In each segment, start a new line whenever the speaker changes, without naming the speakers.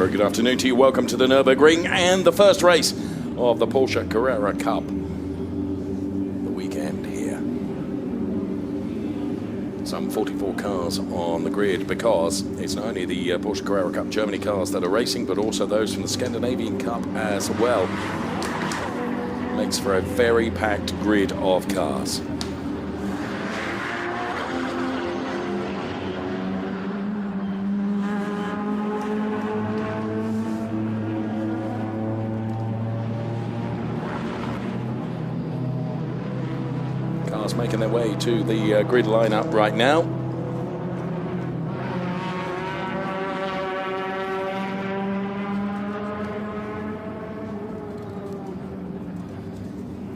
Very good afternoon to you. Welcome to the Nürburgring and the first race of the Porsche Carrera Cup. The weekend here. Some 44 cars on the grid because it's not only the Porsche Carrera Cup Germany cars that are racing, but also those from the Scandinavian Cup as well. Makes for a very packed grid of cars. Cars making their way to the grid lineup right now.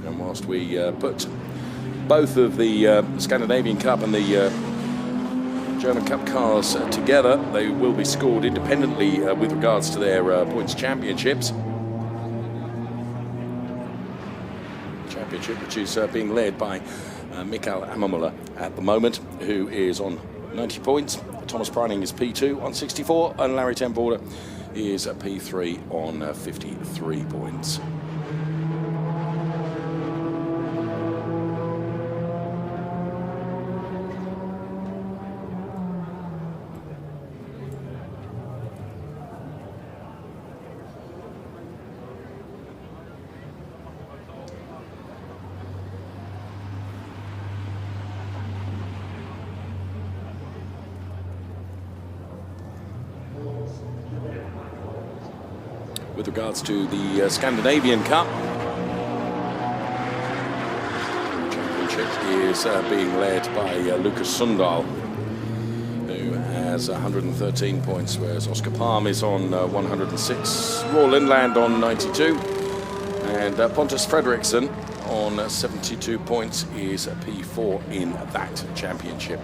And whilst we put both of the Scandinavian Cup and the German Cup cars together, they will be scored independently with regards to their points championships. Which is being led by Mikael Ammermuller at the moment, who is on 90 points. Thomas Preining is P2 on 64, and Larry Ten Voorde is P3 on 53 points. With regards to the Scandinavian Cup, the championship is being led by Lucas Sundal, who has 113 points, whereas Oscar Palm is on 106, Roar Lindland on 92, and Pontus Fredriksson on 72 points is P4 in that championship.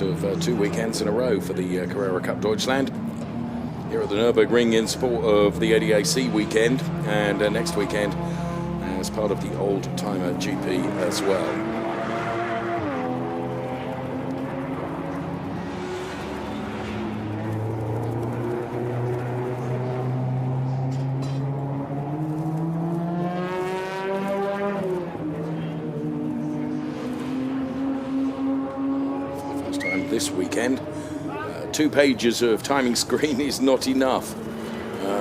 Of 2 weekends in a row for the Carrera Cup Deutschland here at the Nürburgring in support of the ADAC weekend, and next weekend as part of the Old Timer GP as well. This weekend, 2 pages of timing screen is not enough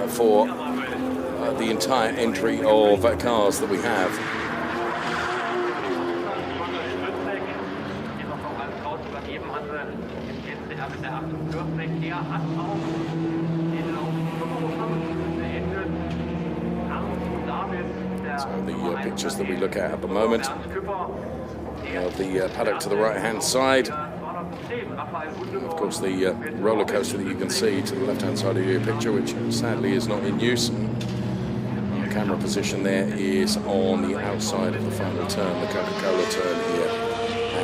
for the entire entry of cars that we have. So the pictures that we look at the moment of the paddock to the right hand side. Of course, the roller coaster that you can see to the left-hand side of your picture, which sadly is not in use. The camera position there is on the outside of the final turn, the Coca-Cola turn here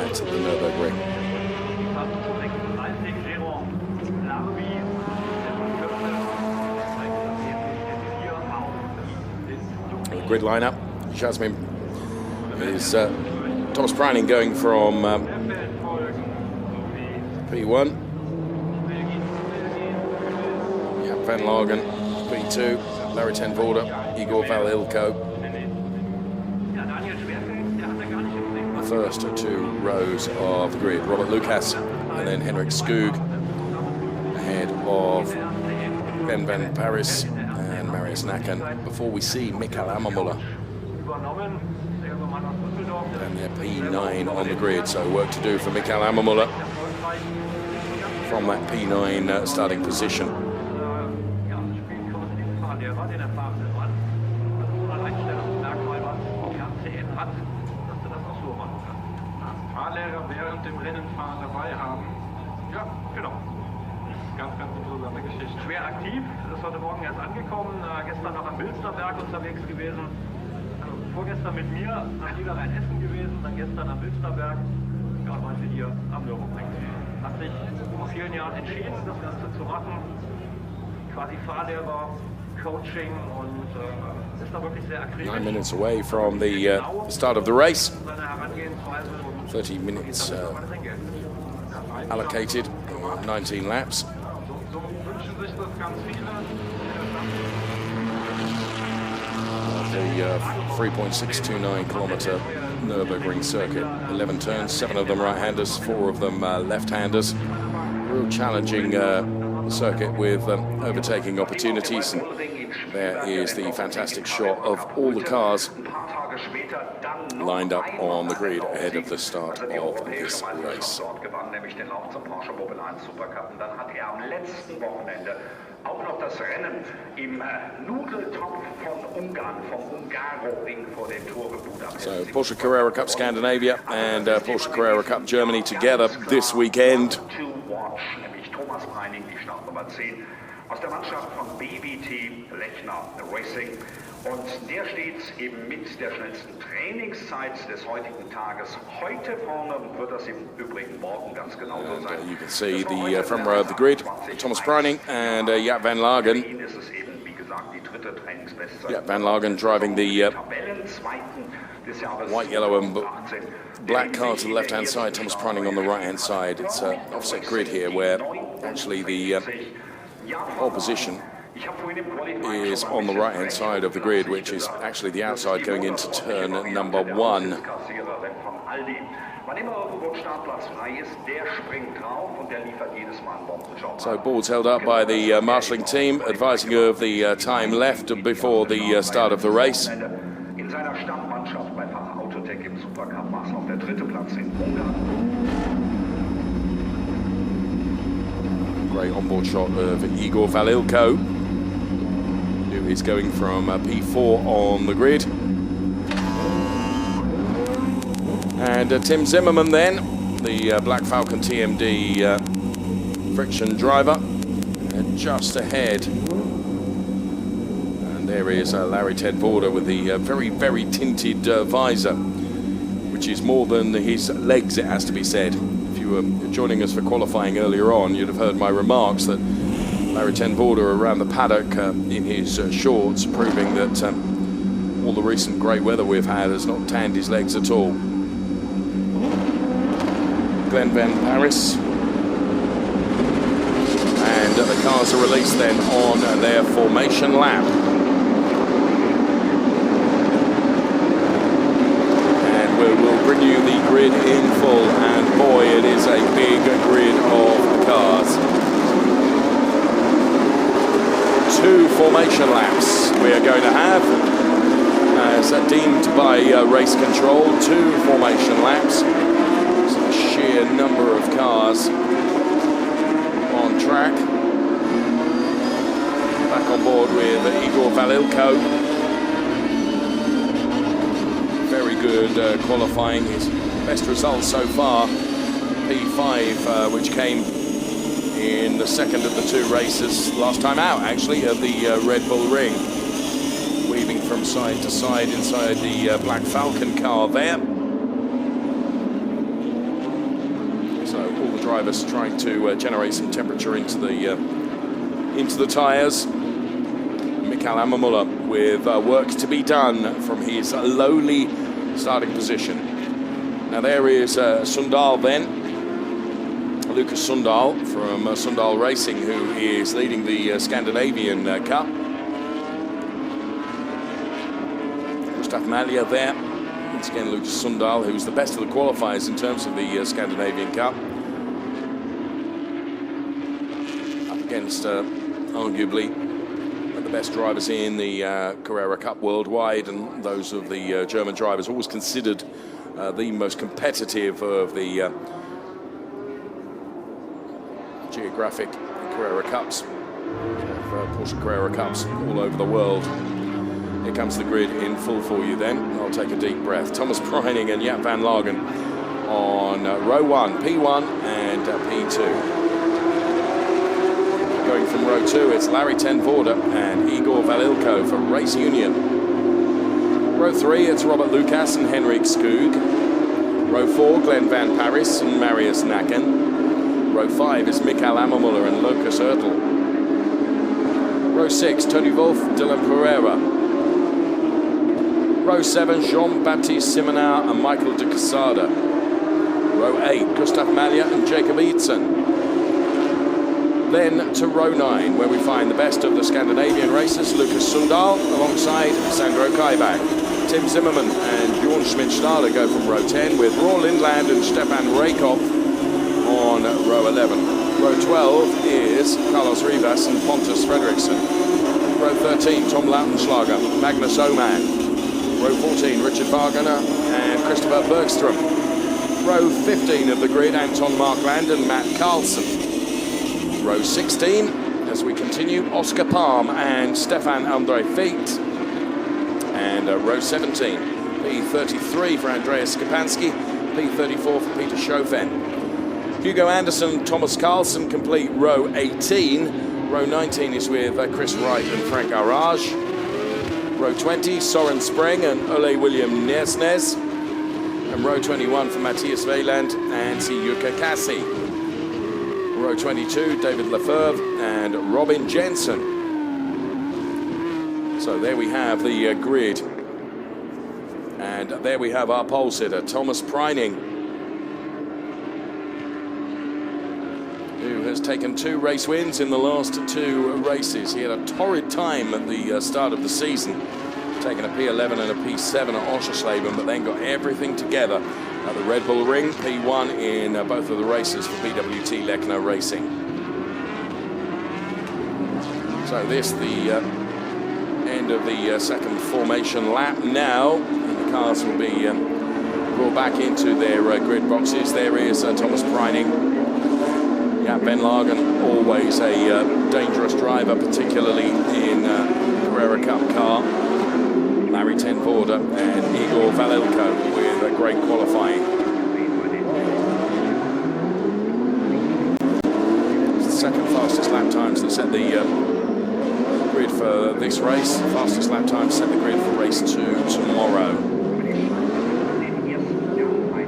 at the Nürburgring. The grid lineup, Jasmine is Thomas Preining going from P1, Van Lagen, P2, Larry Ten Voorde, Igor Valilko. The first 2 rows of the grid, Robert Lucas and then Henrik Skoog, ahead of Ben Van Paris and Marius Nacken, before we see Mikael Ammermuller. And they're P9 on the grid, so work to do for Mikael Ammermuller from that P9 starting position.
Während dem Rennenfahren dabei haben. Ja, genau. Ganz interessante Geschichte. Schwer aktiv, ist heute Morgen erst angekommen, gestern noch am Wilsterberg unterwegs gewesen. Also vorgestern mit mir am Niederrhein-Essen gewesen, dann gestern am Wilsterberg. Ja, und heute hier am Nürburgring. Hat sich vor vielen Jahren entschieden, das Ganze zu machen. Quasi Fahrlehrer, Coaching und ist da wirklich sehr akribisch.
9 minutes away from the start of the race.
Seine Herangehensweise und
30 minutes allocated, 19 laps.
so wünschen sich das ganz viele.
The 3.629 kilometer Nürburgring circuit, 11 turns, 7 of them right-handers, 4 of them left-handers. Real challenging circuit with overtaking opportunities. And there is the fantastic shot of all the cars lined up on the grid ahead of the start of this race.
Auch noch das Rennen im Nudeltopf von Ungarn, vom Nürburgring vor dem Tore Budapest.
So Porsche Carrera Cup Scandinavia and Porsche Carrera Cup Germany together this weekend.
To watch, nämlich Thomas Preining, die Startnummer 10, aus der Mannschaft von BBT Lechner Racing. Und der steht eben mit der schnellsten Trainingszeit des heutigen Tages heute vorne und wird das im Übrigen morgen ganz genauso sein.
You can see the front row of the grid, Thomas Preining and Jaap van Lagen. Jaap van Lagen driving the white, yellow and black car to the left-hand side, Thomas Preining on the right-hand side. It's an offset grid here where actually the pole position is on the right-hand side of the grid, which is actually the outside going into turn number 1. So boards held up by the marshalling team, advising of the time left before the start of the race.
In seiner Stammmannschaft bei Fach Autotech im Supercup war es noch der 3. Platz in Ungarn.
Great onboard shot of Igor Valilko, who is going from P4 on the grid. And Tim Zimmerman then, the Black Falcon TMD friction driver, and just ahead. And there is Larry Ten Voorde with the very, very tinted visor, which is more than his legs, it has to be said. If you were joining us for qualifying earlier on, you'd have heard my remarks that Larry Ten Voorde around the paddock in his shorts, proving that all the recent great weather we've had has not tanned his legs at all. Glenn Van Paris. And the cars are released then on their formation lap. And we will bring you the grid in full, and boy, it is a big grid of cars. 2 formation laps we are going to have, as deemed by race control, 2 formation laps. So a sheer number of cars on track. Back on board with Igor Valilko. Very good qualifying, his best results so far. P5, which came in the second of the 2 races, last time out actually, of the Red Bull Ring. Weaving from side to side inside the Black Falcon car there. So all the drivers trying to generate some temperature into the tyres. Mikael Ammermuller with work to be done from his lowly starting position. Now there is Sundal then. Lucas Sundal from Sundal Racing, who is leading the Scandinavian Cup. Gustav Malja there. Once again, Lucas Sundal, who's the best of the qualifiers in terms of the Scandinavian Cup. Up against, arguably, the best drivers in the Carrera Cup worldwide, and those of the German drivers, always considered the most competitive of the geographic Carrera Cups, Porsche Carrera Cups all over the world. Here comes the grid in full for you then. I'll take a deep breath. Thomas Preining and Jaap van Lagen on row 1, P1 and P2. Going from row 2, it's Larry Ten Voorde and Igor Valilko for Race Union. Row 3, it's Robert Lucas and Henrik Skoog. Row 4, Glenn Van Paris and Marius Nacken. Row 5 is Mikael Ammermuller and Lucas Oertel. Row 6, Tony Wolff, Dylan Pereira. Row 7, Jean-Baptiste Simonau and Michael de Quesada. Row 8, Gustav Malja and Jacob Eidson. Then to row 9, where we find the best of the Scandinavian racers, Lucas Sundal alongside Sandro Kaibach. Tim Zimmerman and Bjorn Schmidt-Stahle go from row 10, with Roar Lindland and Stefan Rakoff on row 11. Row 12 is Carlos Rivas and Pontus Fredriksson. Row 13, Tom Lautenschlager, Magnus Oman. Row 14, Richard Wagner and Christopher Bergström. Row 15 of the grid, Anton Markland and Matt Carlsen. Row 16, as we continue, Oscar Palm and Stefan Andre Feet. And row 17, P33 for Andreas Skapansky, P34 for Peter Schofen. Hugo Anderson, Thomas Carlsen complete row 18. Row 19 is with Chris Wright and Frank Arage. Row 20, Soren Spring and Ole William Nesnes. And row 21 for Matthias Weyland and Siyuka Kassi. Row 22, David Lefebvre and Robin Jensen. So there we have the grid. And there we have our pole sitter, Thomas Preining, who has taken 2 race wins in the last 2 races. He had a torrid time at the start of the season, taking a P11 and a P7 at Oschersleben, but then got everything together at the Red Bull Ring, P1 in both of the races for BWT Lechner Racing. So this, the end of the second formation lap now, and the cars will be brought back into their grid boxes. There is Thomas Preining. Jaap Ben Lagen, always a dangerous driver, particularly in Carrera Cup car. Larry Ten Voorde and Igor Valilko with a great qualifying. It's the second fastest lap times that set the grid for this race. Fastest lap times set the grid for race 2 tomorrow.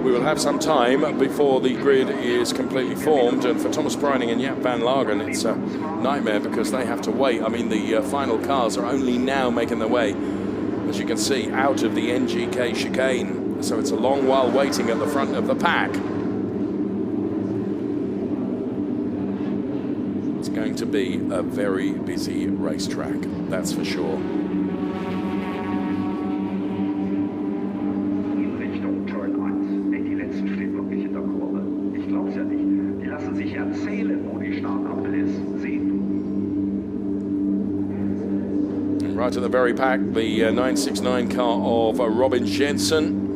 We will have some time before the grid is completely formed, and for Thomas Preining and Jaap van Lagen, it's a nightmare because they have to wait. I mean, the final cars are only now making their way, as you can see, out of the NGK chicane. So it's a long while waiting at the front of the pack. It's going to be a very busy racetrack, that's for sure. Right at the very back, the 969 car of Robin Jensen.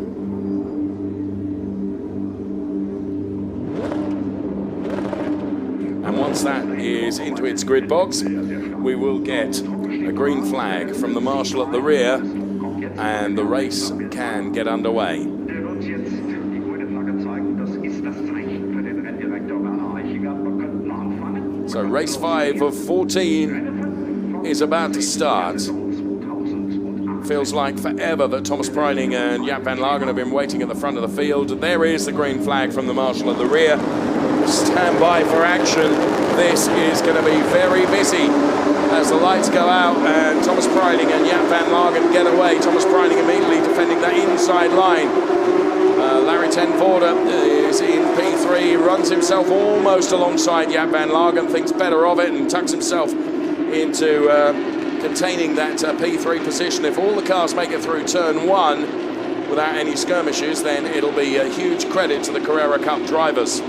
And once that is into its grid box, we will get a green flag from the marshal at the rear, and the race can get underway. So race 5 of 14 is about to start. Feels like forever that Thomas Preining and Jaap van Lagen have been waiting at the front of the field. There is the green flag from the marshal at the rear. Stand by for action. This is going to be very busy as the lights go out and Thomas Preining and Jaap van Lagen get away. Thomas Preining immediately defending that inside line. Larry Ten Voorde is in P3, runs himself almost alongside Jaap van Lagen, thinks better of it and tucks himself into containing that P3 position. If all the cars make it through turn 1 without any skirmishes, then it'll be a huge credit to the Carrera Cup drivers.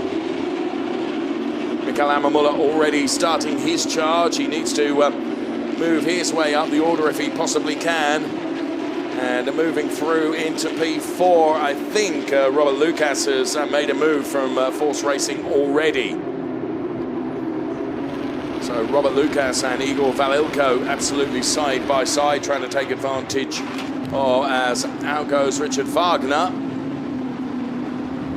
Mikael Ammermuller already starting his charge. He needs to move his way up the order if he possibly can. And moving through into P4, I think Robert Lucas has made a move from Force Racing already. So Robert Lucas and Igor Valilko absolutely side by side, trying to take advantage as out goes Richard Wagner.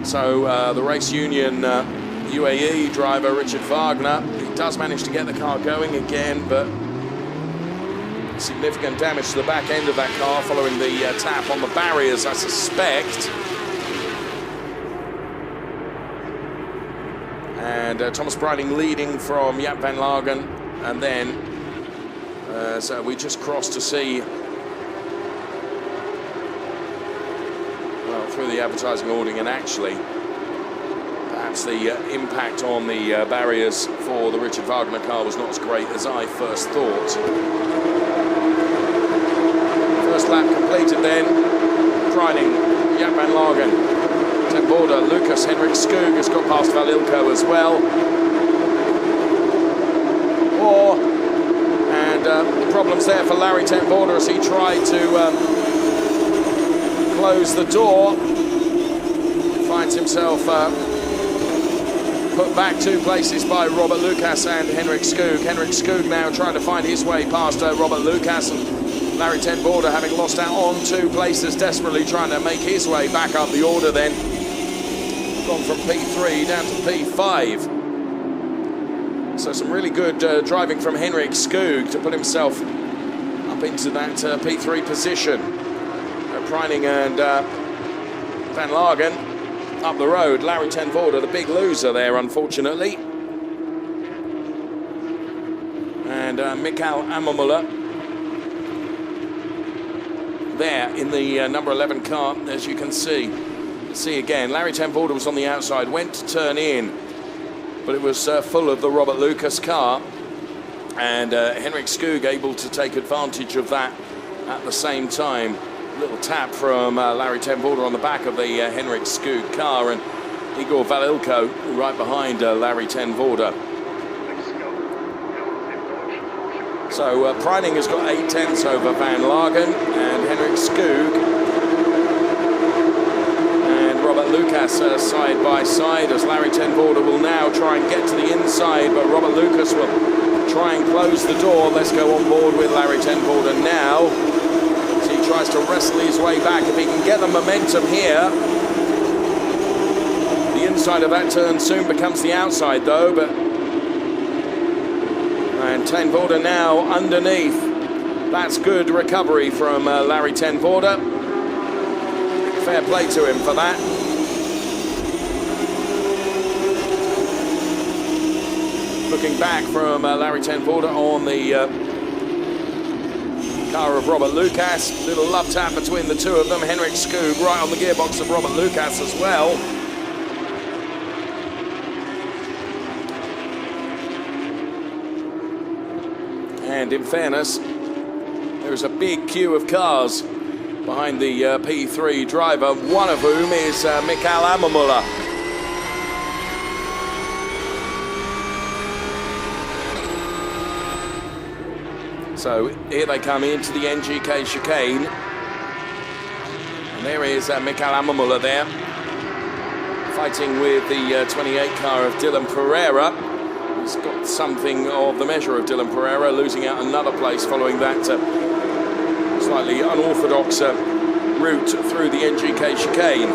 So the Race Union UAE driver Richard Wagner, he does manage to get the car going again, but significant damage to the back end of that car following the tap on the barriers, I suspect. And Thomas Preining leading from Jaap van Lagen, and then So we just crossed to see, well, through the advertising hoarding, and actually perhaps the impact on the barriers for the Richard Wagner car was not as great as I first thought. First lap completed then. Preining, Jaap van Lagen, Ten Voorde, Lucas, Henrik Skoog has got past Valilko as well. Problems there for Larry Ten Voorde as he tried to close the door. Finds himself put back 2 places by Robert Lucas and Henrik Skoog. Henrik Skoog now trying to find his way past Robert Lucas, and Larry Ten Voorde having lost out on 2 places, desperately trying to make his way back up the order then. Gone from P3 down to P5. So some really good driving from Henrik Skoog to put himself up into that P3 position. Preining and Van Lagen up the road. Larry Ten Voorde, the big loser there, unfortunately. And Mikael Ammermuller there in the number 11 car, as you can see. See again, Larry Ten Voorde was on the outside, went to turn in, but it was full of the Robert Lucas car, and Henrik Skoog able to take advantage of that at the same time. Little tap from Larry Ten Voorde on the back of the Henrik Skoog car, and Igor Valilko right behind Larry Ten Voorde. So Preining has got 8 tenths over Van Lagen, and Henrik Skoog and Robert Lucas side by side, as Larry Ten Voorde will now try and get to the inside, but Robert Lucas will try and close the door. Let's go on board with Larry Ten Voorde now. As he tries to wrestle his way back. If he can get the momentum here, the inside of that turn soon becomes the outside though, and Ten Voorde now underneath. That's good recovery from Larry Ten Voorde. Fair play to him for that. Looking back from Larry Ten Voorde on the car of Robert Lucas. Little love tap between the two of them. Henrik Skoog right on the gearbox of Robert Lucas as well. And in fairness, there's a big queue of cars behind the P3 driver, one of whom is Mikael Ammermuller. So here they come into the NGK chicane. And there is Mikael Ammermuller there, fighting with the 28 car of Dylan Pereira. He's got something of the measure of Dylan Pereira, losing out another place following that slightly unorthodox route through the NGK chicane.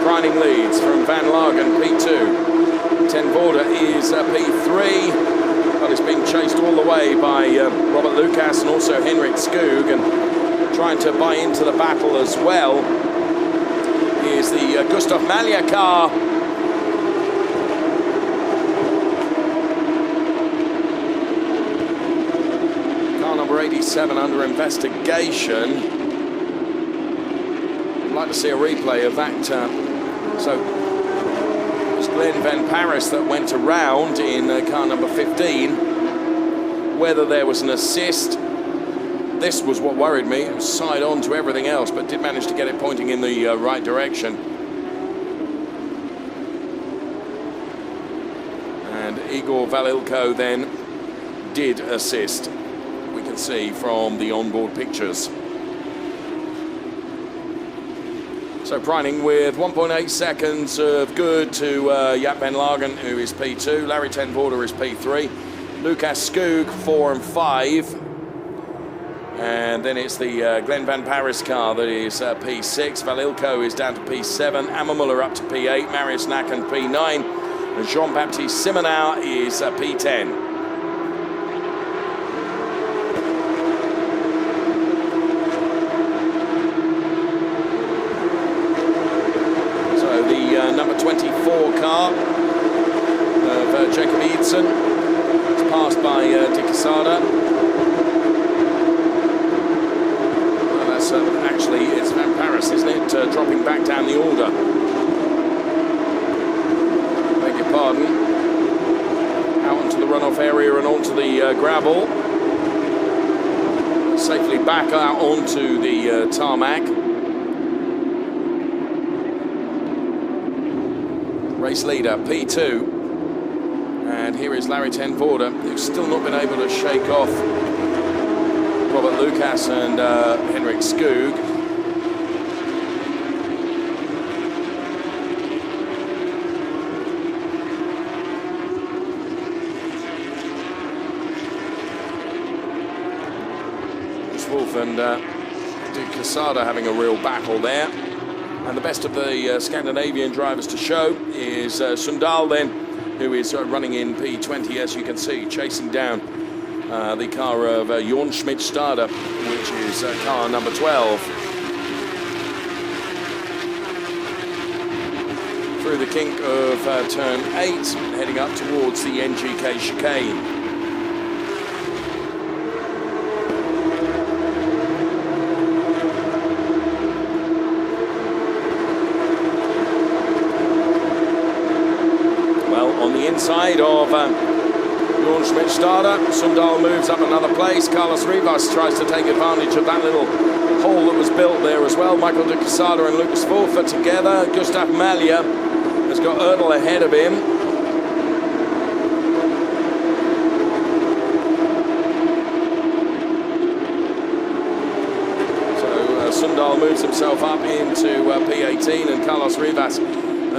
Preining leads from Van Lagen, P2. Ten Voorde is P3, but it's been chased all the way by Robert Lucas and also Henrik Skoog, and trying to buy into the battle as well is the Gustav Malja car. Number 87 under investigation. I'd like to see a replay of that. So it was Glenn Van Paris that went around in car number 15. Whether there was an assist, this was what worried me. It was side on to everything else, but did manage to get it pointing in the right direction. And Igor Valilko then did assist. We can see from the onboard pictures. So Preining with 1.8 seconds of good to Jaap van Lagen, who is P2. Larry Ten Voorde is P3. Lucas Skoog 4 and 5. And then it's the Glenn Van Paris car that is P6. Valilko is down to P7. Ammermuller up to P8. Marius Nacken P9. And Jean-Baptiste Simonau is P10. Number 24 car of Jacob Eidson. It's passed by Di Quesada. actually, it's Van Paris, isn't it? Dropping back down the order. Beg your pardon. Out into the runoff area and onto the gravel. Safely back out onto the tarmac. Race leader, P2. And here is Larry Ten Voorde, who's still not been able to shake off Robert Lucas and Henrik Skoog. Wolf and De Quesada having a real battle there. And the best of the Scandinavian drivers to show is Sundal then, who is running in P20, as you can see, chasing down the car of Jorn Schmidt-Stade, which is car number 12. Through the kink of turn 8, heading up towards the NGK chicane. Inside of Jorn Schmidt-Stade, Sundal moves up another place. Carlos Rivas tries to take advantage of that little hole that was built there as well. Michael De Quesada and Lucas Wolf together. Gustav Malja has got Erdl ahead of him. So Sundal moves himself up into P18, and Carlos Rivas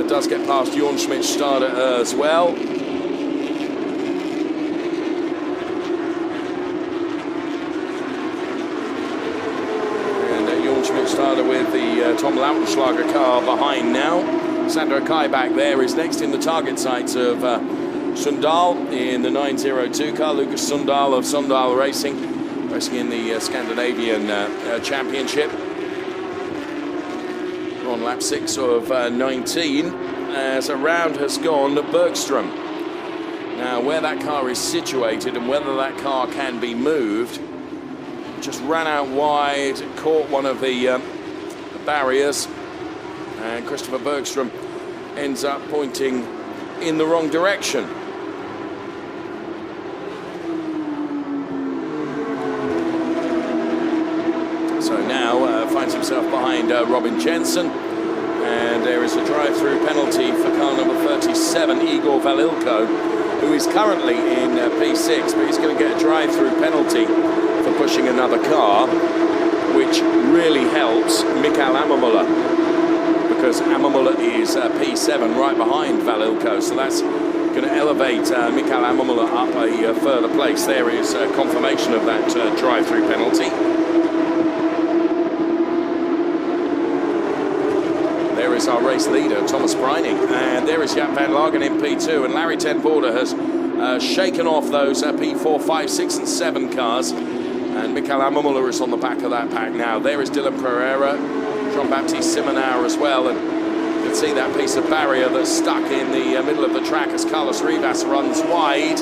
does get past Jorn Schmidt-Stade as well. And Jorn Schmidt-Stade with the Tom Lautenschlager car behind now. Sandro Kai back there is next in the target sights of Sundal in the 902 car. Lucas Sundal of Sundal Racing in the Scandinavian Championship. On lap 6 of 19, as a round has gone to Bergstrom. Now, where that car is situated and whether that car can be moved, just ran out wide, caught one of the barriers, and Christopher Bergstrom ends up pointing in the wrong direction. So now finds himself behind Robin Jensen, and there is a drive-through penalty for car number 37, Igor Valilko, who is currently in P6, but he's going to get a drive-through penalty for pushing another car, which really helps Mikael Ammermuller, because Ammermuller is P7 right behind Valilko, so that's going to elevate Mikael Ammermuller up a further place. There is confirmation of that drive-through penalty. There is our race leader, Thomas Breining, and there is Jaap van Lagen in P2, and Larry Ten Voorde has shaken off those P4, 5, 6 and 7 cars, and Mikael Ammermuller is on the back of that pack now. There is Dylan Pereira, Jean-Baptiste Simonauer as well, and you can see that piece of barrier that's stuck in the middle of the track as Carlos Rivas runs wide.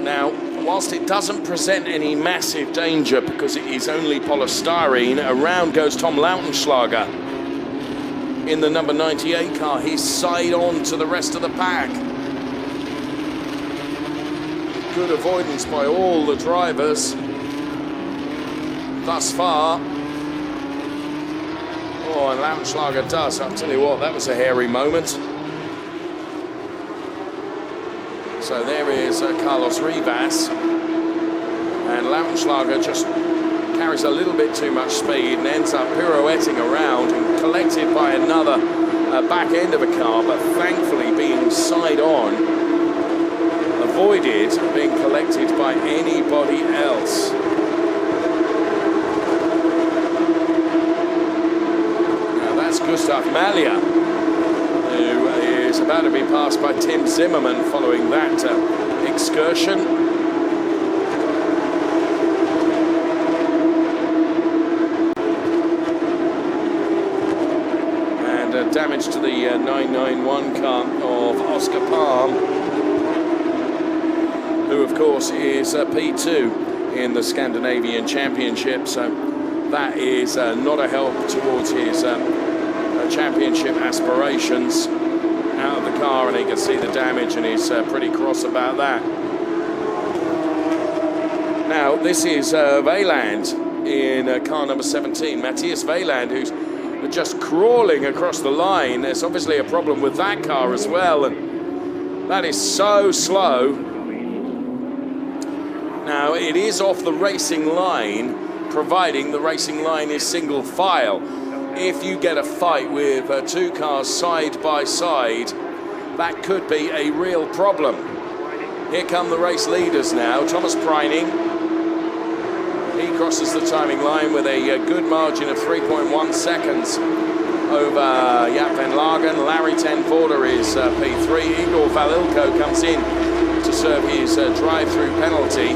Now, whilst it doesn't present any massive danger because it is only polystyrene, around goes Tom Lautenschlager in the number 98 car. He's side on to the rest of the pack. Good avoidance by all the drivers thus far. Oh, and Lautenschlager does. I'll tell you what, that was a hairy moment. So there is Carlos Rivas, and Lautenschlager just carries a little bit too much speed and ends up pirouetting around and collected by another back end of a car, but thankfully being side on, avoided being collected by anybody else. Now that's Gustav Malja, who is about to be passed by Tim Zimmerman following that excursion. And damage to the 991 car of Oscar Palm, who of of course, is P2 in the Scandinavian Championship, so that is not a help towards his championship aspirations. Out of the car, and he can see the damage, and he's pretty cross about that. Now, this is Weiland in car number 17, Matthias Weiland, who's just crawling across the line. There's obviously a problem with that car as well, and that is so slow. Now, it is off the racing line, providing the racing line is single file. If you get a fight with two cars side by side, that could be a real problem. Here come the race leaders now. Thomas Preining, he crosses the timing line with a good margin of 3.1 seconds over Jaap van Lagen. Larry ten Voorde is P3. Igor Valilko comes in to serve his drive-through penalty.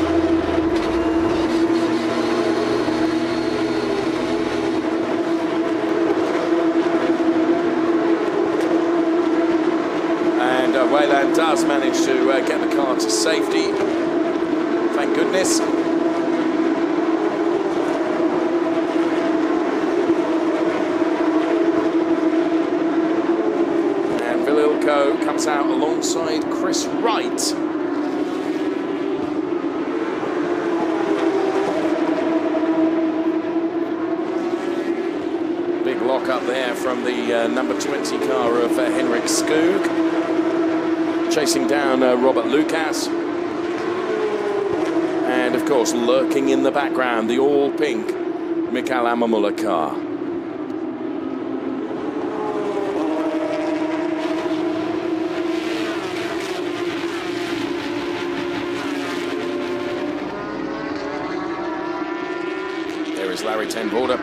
Weiland does manage to get the car to safety, thank goodness. And Valilko comes out alongside Chris Wright. Big lock up there from the number 20 car of Henrik Skoog. Chasing down Robert Lucas. And of course, lurking in the background, the all-pink Mikael Ammermuller car. There is Larry ten Voorde.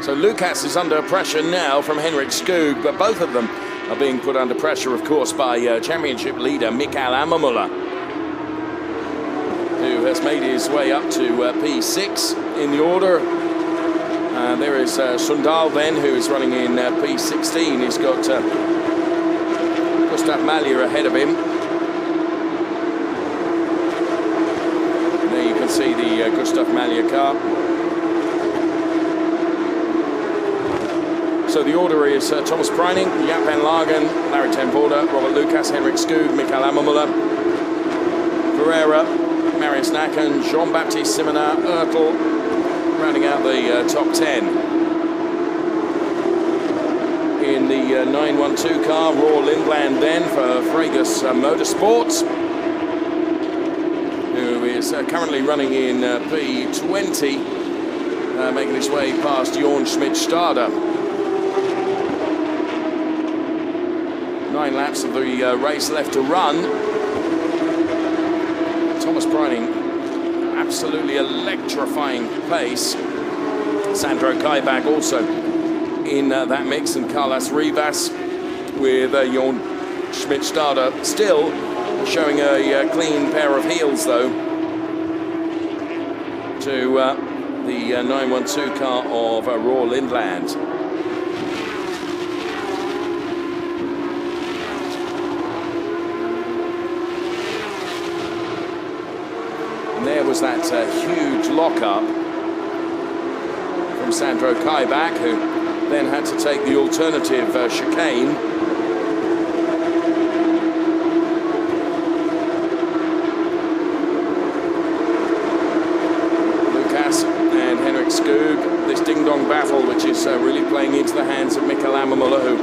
So Lucas is under pressure now from Henrik Skoog, but both of them are being put under pressure, of course, by championship leader Mikael Ammermuller, who has made his way up to P6 in the order. There is Sundal then, who is running in P16. He's got Gustav Malje ahead of him. And there you can see the Gustav Malje car. So the order is Thomas Preining, Jaap van Lagen, Larry ten Voorde, Robert Lucas, Henrik Skoog, Mikael Ammermuller, Ferreira, Marius Nacken, Jean-Baptiste Simonin, Ertl, rounding out the top 10. In the 912 car, Roar Lindblad then for Fregus Motorsports, who is currently running in P20, making his way past Jorn Schmidt-Stade. 9 laps of the race left to run. Thomas Preining, absolutely electrifying pace. Sandro Kaibach also in that mix, and Carlos Rivas with Jorn Schmidt-Stade still showing a clean pair of heels, though, to the 912 car of Roar Lindblad. There was that huge lock-up from Sandro Kaibach, who then had to take the alternative chicane. Lucas and Henrik Skoog, this ding-dong battle, which is really playing into the hands of Mikael Ammermuller, who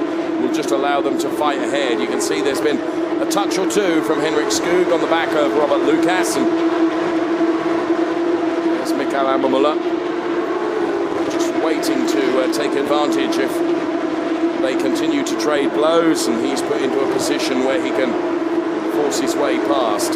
will just allow them to fight ahead. You can see there's been a touch or two from Henrik Skoog on the back of Robert Lucas, and Mikael Ammermuller just waiting to take advantage if they continue to trade blows, and he's put into a position where he can force his way past.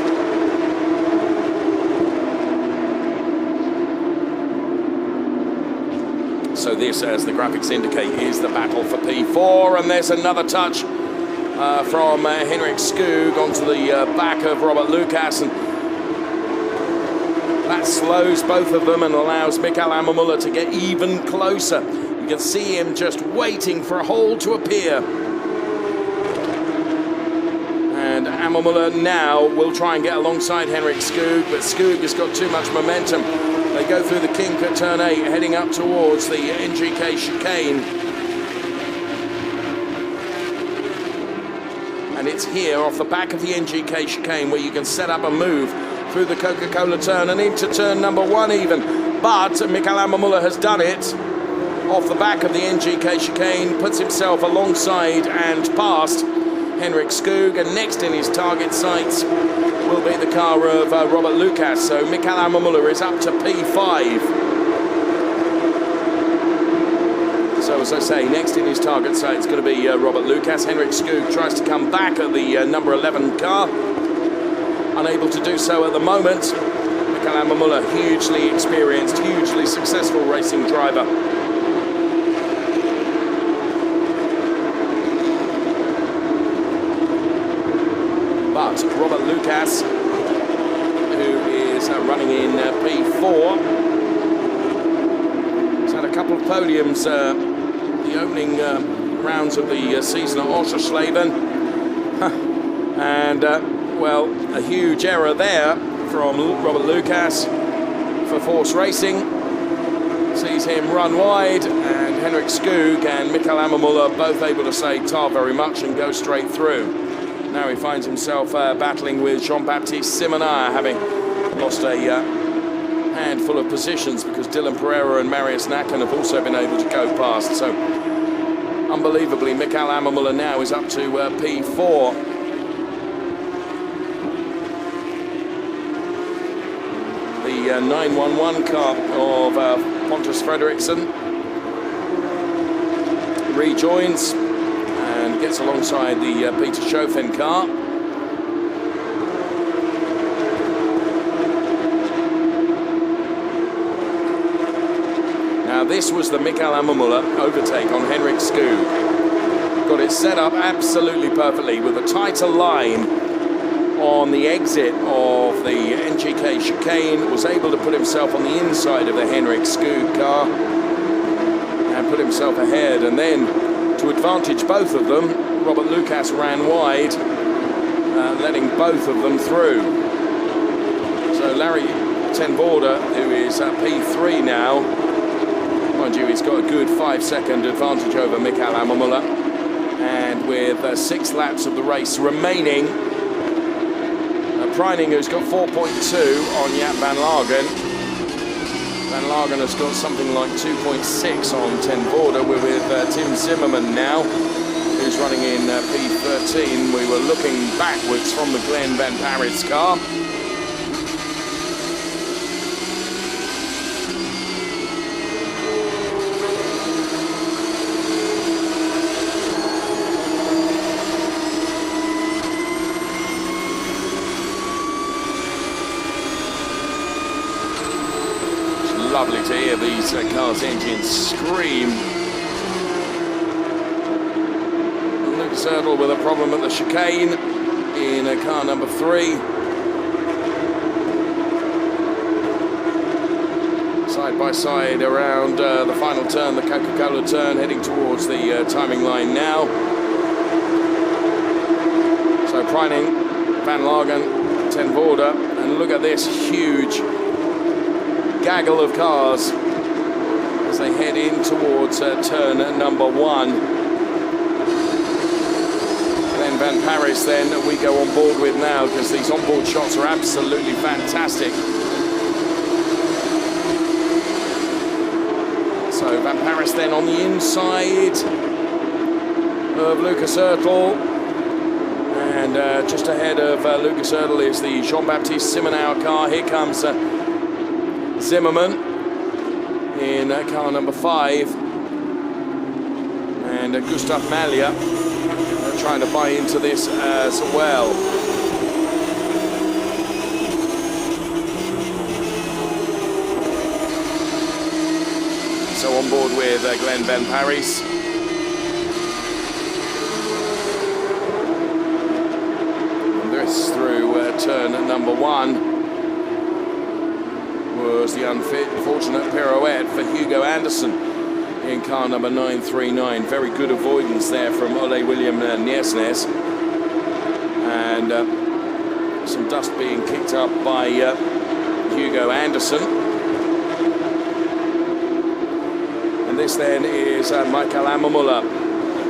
So this, as the graphics indicate, is the battle for P4, and there's another touch from Henrik Skoog onto the back of Robert Lucas, and that slows both of them and allows Mikael Ammermuller to get even closer. You can see him just waiting for a hole to appear. And Ammermuller now will try and get alongside Henrik Skoog, but Skoog has got too much momentum. They go through the kink at turn 8, heading up towards the NGK chicane. And it's here off the back of the NGK chicane where you can set up a move through the Coca-Cola turn and into turn number 1 even. But Mikael Ammermuller has done it off the back of the NGK chicane, puts himself alongside and past Henrik Skoog, and next in his target sights will be the car of Robert Lucas. So Mikael Ammermuller is up to P5. So as I say, next in his target sight is going to be Robert Lucas. Henrik Skoog tries to come back at the number 11 car. Unable to do so at the moment. Mikael Ammermuller, hugely experienced, hugely successful racing driver. But Robert Lucas, who is running in P4, has had a couple of podiums the opening rounds of the season at Oschersleben. And, well, a huge error there from Robert Lucas for Force Racing. Sees him run wide, and Henrik Skoog and Mikael Ammermuller both able to say tar very much and go straight through. Now he finds himself battling with Jean-Baptiste Simonin, having lost a handful of positions because Dylan Pereira and Marius Nacken have also been able to go past. So, unbelievably, Mikael Ammermuller now is up to P4. The 911 car of Pontus Fredriksson rejoins and gets alongside the Peter Schofen car. Now this was the Mikael Ammermuller overtake on Henrik Skoog. Got it set up absolutely perfectly with a tighter line on the exit of the NGK chicane. Was able to put himself on the inside of the Henrik Skoog car and put himself ahead, and then to advantage both of them, Robert Lucas ran wide, letting both of them through. So Larry Ten Voorde, who is at P3 now, mind you, he's got a good 5-second advantage over Mikael Ammermuller. And with 6 laps of the race remaining, Preining, who's got 4.2 on Jaap van Lagen. Van Lagen has got something like 2.6 on Ten Voorde. We're with Tim Zimmerman now, who's running in P13. We were looking backwards from the Glenn Van Parijs car. Lovely to hear these cars' engines scream. Lucas Erdl with a problem at the chicane in car number 3. Side by side around the final turn, the Coca-Cola turn, heading towards the timing line now. So Preining, Van Lagen, Ten Voorde, and look at this huge gaggle of cars as they head in towards turn number 1. Glenn Van Parijs then we go on board with now, because these onboard shots are absolutely fantastic. So Van Parijs then on the inside of Lucas Erdl, and just ahead of Lucas Erdl is the Jean-Baptiste Simonin car. Here comes Zimmerman in car number 5, and Gustav Malja trying to buy into this as well. So on board with Glenn Van Parijs. And this through turn number 1 was the unfortunate pirouette for Hugo Anderson in car number 939. Very good avoidance there from Ole William Niersnes. and some dust being kicked up by Hugo Anderson. And this then is Michael Ammermuller,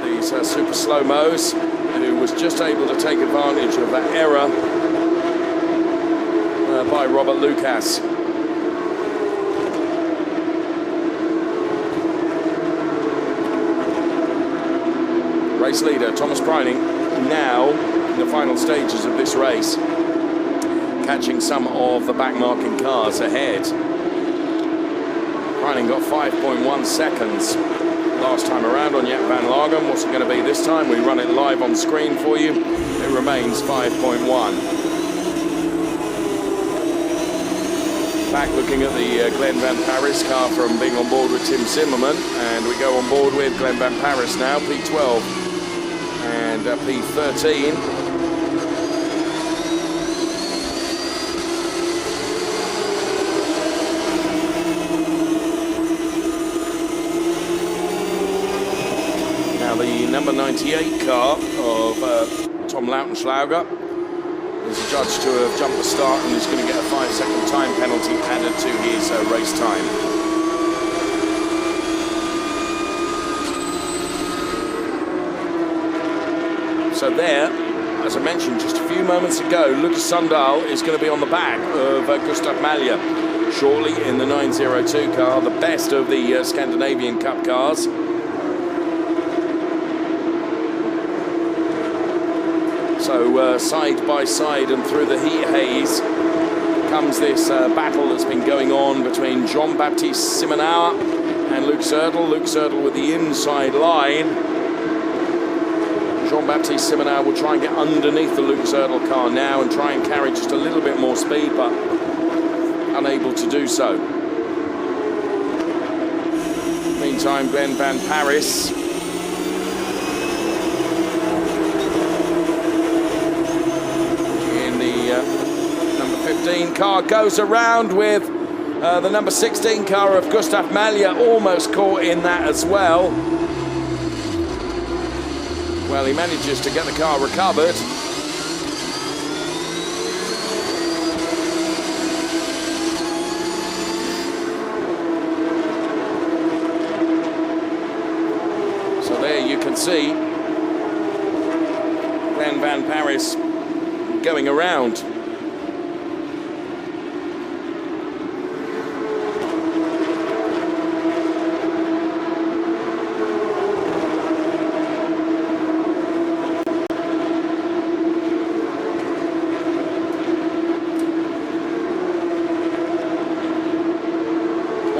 these super slow-mos, who was just able to take advantage of that error by Robert Lucas. Race leader Thomas Preining now in the final stages of this race, catching some of the back-marking cars ahead. Preining got 5.1 seconds last time around on Jaap van Lagen. What's it going to be this time? We run it live on screen for you. It remains 5.1. Back looking at the Glenn Van Paris car from being on board with Tim Zimmerman, and we go on board with Glenn Van Paris now, P12 and P13. Now the number 98 car of Tom Lautenschlager is judged to have jumped the start and is going to get a 5-second time penalty added to his race time. So there, as I mentioned just a few moments ago, Lucas Sundal is going to be on the back of Gustav Malja shortly in the 902 car, the best of the Scandinavian Cup cars. So side by side and through the heat haze comes this battle that's been going on between Jean-Baptiste Simonauer and Luc Zertl. Luc Zertl with the inside line. Jean-Baptiste Simonauer will try and get underneath the Luc Zertl car now and try and carry just a little bit more speed, but unable to do so. Meantime, Glenn Van Paris in the number 15 car goes around with the number 16 car of Gustav Malja, almost caught in that as well. Well, he manages to get the car recovered. So there you can see Glenn Van Paris going around.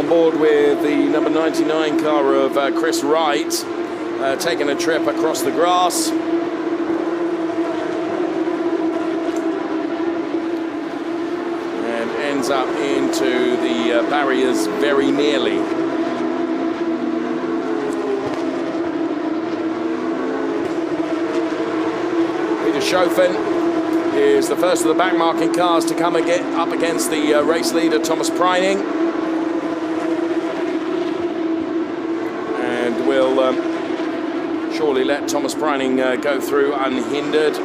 Board with the number 99 car of Chris Wright, taking a trip across the grass. And ends up into the barriers very nearly. Peter Schoffen is the first of the back-marking cars to come and get up against the race leader Thomas Preining. Will surely let Thomas Preining go through unhindered.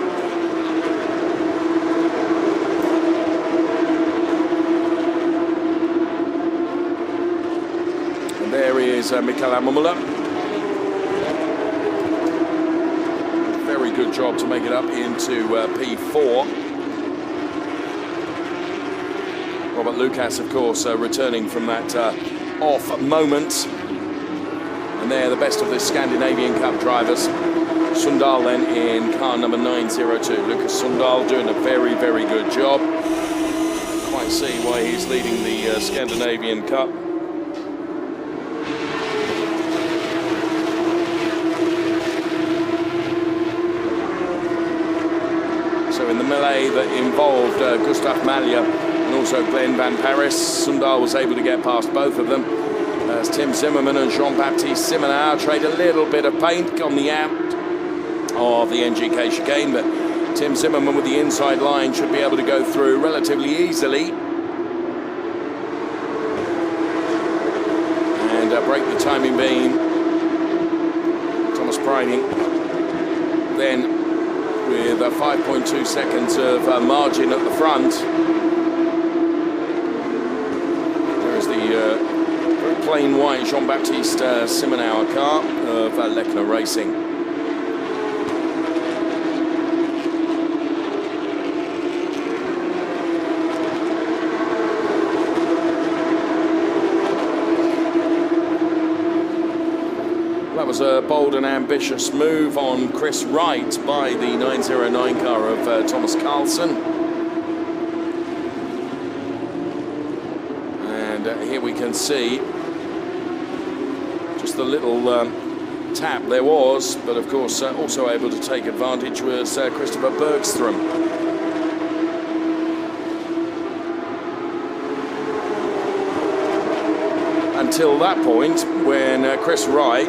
And there is Michael Ammermuller. Very good job to make it up into P4. Robert Lucas, of course, returning from that off moment. And they're the best of the Scandinavian Cup drivers. Sundal then in car number 902. Lucas Sundal doing a very, very good job. Quite see why he's leading the Scandinavian Cup. So in the melee that involved Gustav Malja and also Glenn Van Paris, Sundal was able to get past both of them. As Tim Zimmerman and Jean-Baptiste Simonauer trade a little bit of paint on the out of the NGK chicane, but Tim Zimmerman with the inside line should be able to go through relatively easily and break the timing beam. Thomas Preining then with 5.2 seconds of margin at the front. There's the very plain white Jean-Baptiste Simonauer car of Lechner Racing. That was a bold and ambitious move on Chris Wright by the 909 car of Thomas Carlson. And here we can see just the little tap there was, but of course also able to take advantage was Christopher Bergström. Until that point, when Chris Wright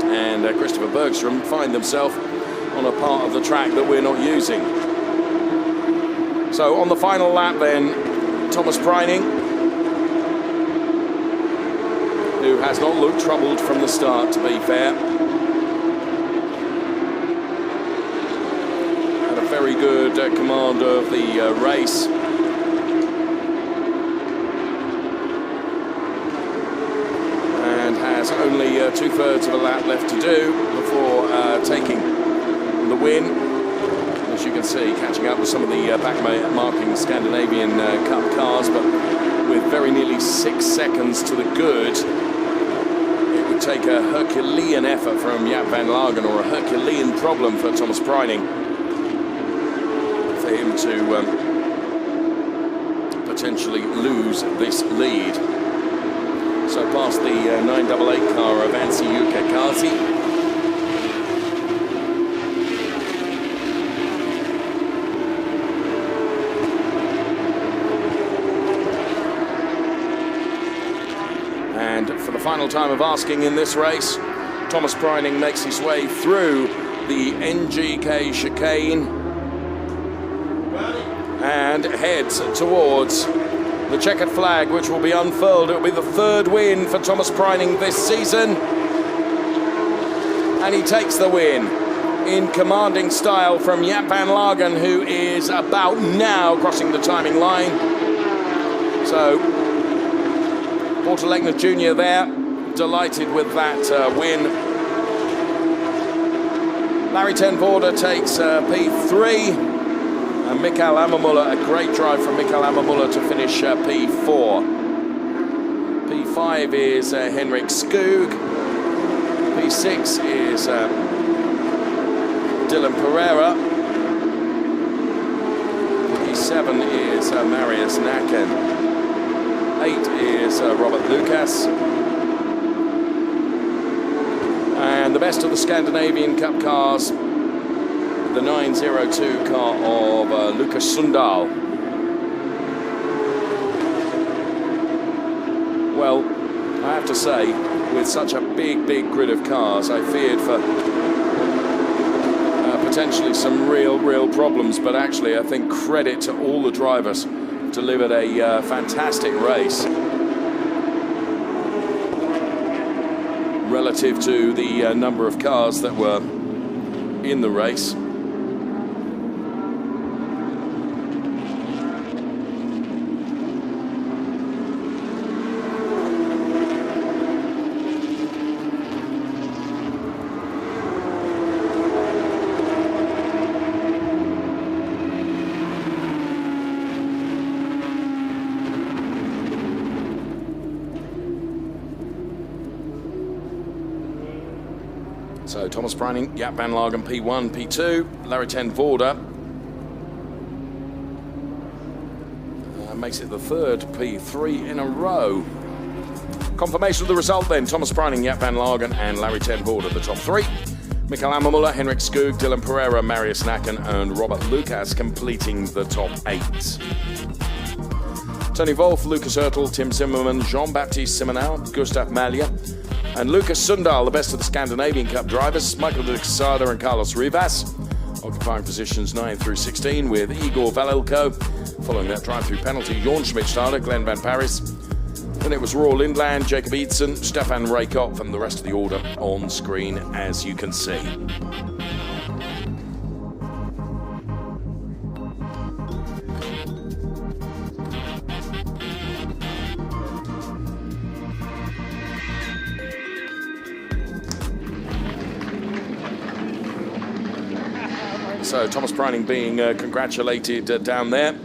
and Christopher Bergström find themselves on a part of the track that we're not using. So on the final lap then, Thomas Preining, who has not looked troubled from the start, to be fair. Had a very good command of the race. And has only 2/3 of a lap left to do before taking the win. As you can see, catching up with some of the back-marking Scandinavian Cup cars, but with very nearly 6 seconds to the good. It would take a Herculean effort from Jaap van Lagen, or a Herculean problem for Thomas Preining, for him to potentially lose this lead. So past the 988 car of Ansi-Jukka Kasi. And for the final time of asking in this race, Thomas Preining makes his way through the NGK chicane and heads towards the checkered flag, which will be unfurled. It will be the 3rd win for Thomas Preining this season. And he takes the win in commanding style from Jaap van Lagen, who is about now crossing the timing line. So, Walter Lechner Jr. there, delighted with that win. Larry ten Voorde takes P3. And Mikael Ammermuller, a great drive from Mikael Ammermuller to finish P4. P5 is Henrik Skog. P6 is Dylan Pereira. P7 is Marius Nacken. 8 is Robert Lucas. And the best of the Scandinavian Cup cars, the 902 car of Lucas Sundal. Well, I have to say, with such a big grid of cars, I feared for potentially some real problems, but actually I think credit to all the drivers, delivered a fantastic race relative to the number of cars that were in the race. So Thomas Preining, Jaap van Lagen P1, P2, Larry ten Voorde makes it the 3rd P3 in a row. Confirmation of the result then: Thomas Preining, Jaap van Lagen and Larry ten Voorde, the top 3. Mikael Ammermuller, Henrik Skog, Dylan Pereira, Marius Nacken and Robert Lucas completing the top 8. Tony Wolff, Lucas Oertel, Tim Zimmermann, Jean-Baptiste Simonauer, Gustav Malja and Lucas Sundal, the best of the Scandinavian Cup drivers, Michael de Quesada and Carlos Rivas, occupying positions 9 through 16 with Igor Valilko. Following that drive-through penalty, Jorn Schmidt-Stade, Glenn Van Paris. Then it was Roar Lindland, Jacob Eidson, Stefan Raykop, and the rest of the order on screen, as you can see. So Thomas Preining being congratulated down there. And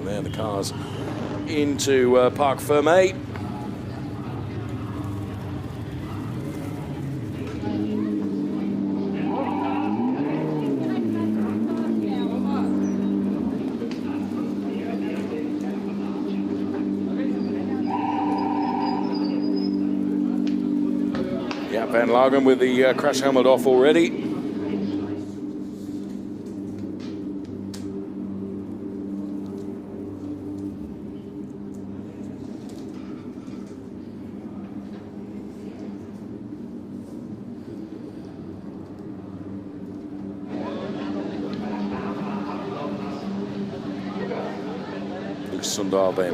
there the cars into Parc Fermé. Van Lagen with the crash helmet off already. Luke Sundal then.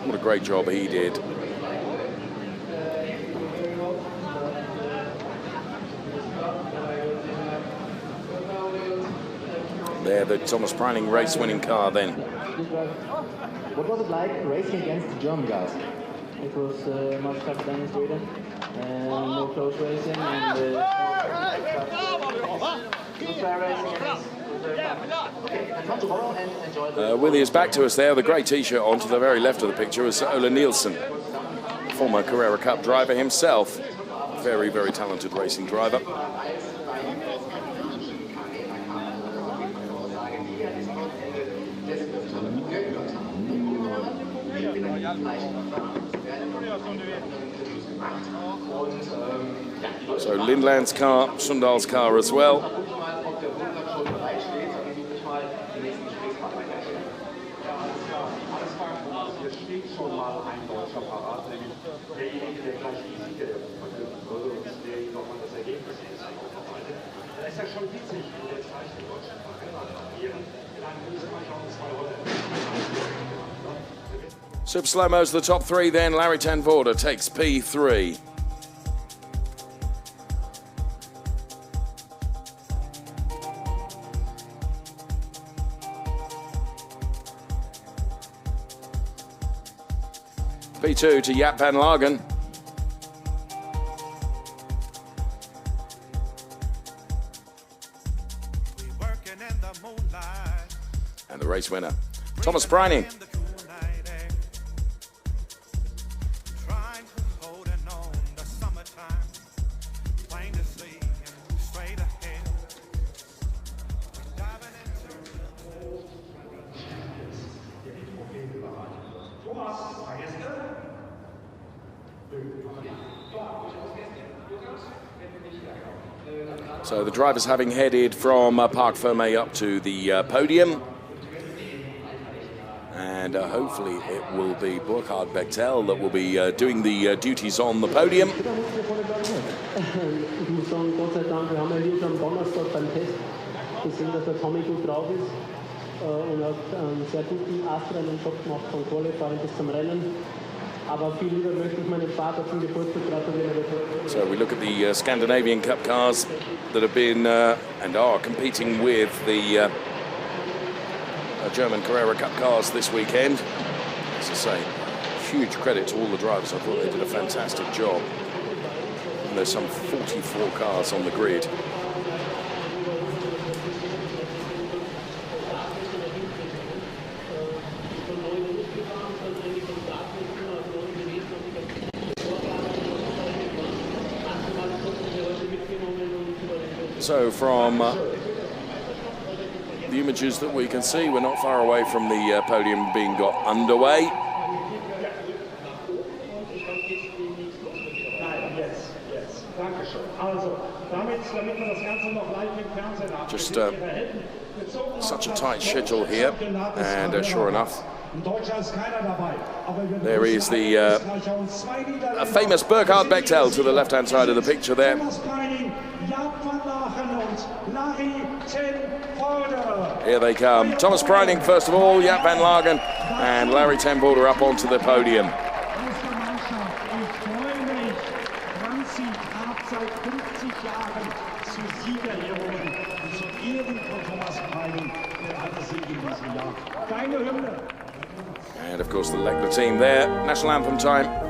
What a great job he did. There, the Thomas Preining race-winning car then.
What was it like racing against the German guys? It was much tougher than in Sweden, and more close racing, and
with his back to us there, the grey T-shirt on to the very left of the picture was Ola Nielsen, former Carrera Cup driver himself. Very, very talented racing driver. So Lindland's car, Sundal's car as well. Super slow-mo's the top three then. Larry ten Voorde takes P3. P2 to Jaap van Lagen. And the race winner, Thomas Preining. So the drivers having headed from Parc Fermé up to the podium. And hopefully it will be Burkhard Bechtel that will be doing the duties on the podium.
Ich muss sagen, Gott sei Dank, wir haben ja hier schon am Donnerstag beim Test gesehen, dass der Tommy gut drauf ist und hat einen sehr guten astreinen Job gemacht von Qualifying bis zum Rennen. Aber viel lieber möchte ich meinem Vater zum Geburtstag gratulieren.
So we look at the Scandinavian Cup cars that have been and are competing with the German Carrera Cup cars this weekend. As I say, huge credit to all the drivers. I thought they did a fantastic job. And there's some 44 cars on the grid. So from the images that we can see, we're not far away from the podium being got underway. Just such a tight schedule here, and sure enough, there is the famous Burkhard Bechtel to the left-hand side of the picture there. Here they come. Thomas Preining first of all, Jaap van Lagen and Larry ten Voorde up onto the podium. And of course the Lechner team there. National anthem time.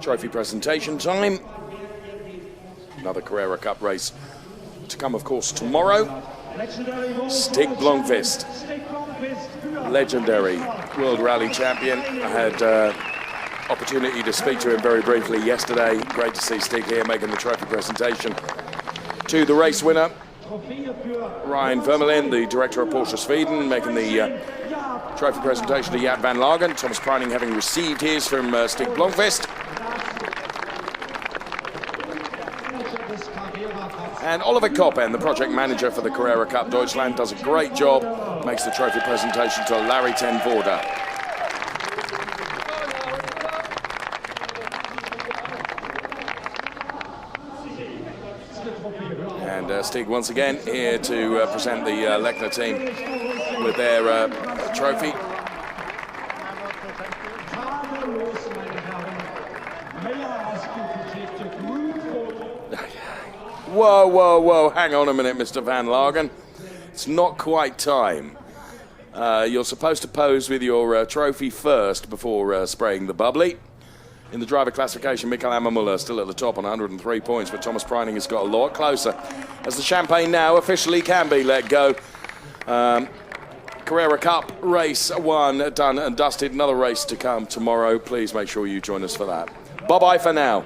Trophy presentation time. Another Carrera Cup race to come, of course, tomorrow. Stig Blomqvist, legendary World Rally champion. I had opportunity to speak to him very briefly yesterday. Great to see Stig here making the trophy presentation to the race winner, Ryan Vermelin, the director of Porsche Sweden, making the trophy presentation to Jaap van Lagen. Thomas Preining having received his from Stig Blomqvist. And Oliver Koppen, the project manager for the Carrera Cup Deutschland, does a great job, makes the trophy presentation to Larry ten Voorde. And Stig once again here to present the Lechner team with their trophy. Whoa, whoa, whoa, hang on a minute, Mr. Van Lagen. It's not quite time. You're supposed to pose with your trophy first before spraying the bubbly. In the driver classification, Mikael Ammermuller still at the top on 103 points, but Thomas Preining has got a lot closer as the champagne now officially can be let go. Carrera Cup race 1 done and dusted. Another race to come tomorrow. Please make sure you join us for that. Bye-bye for now.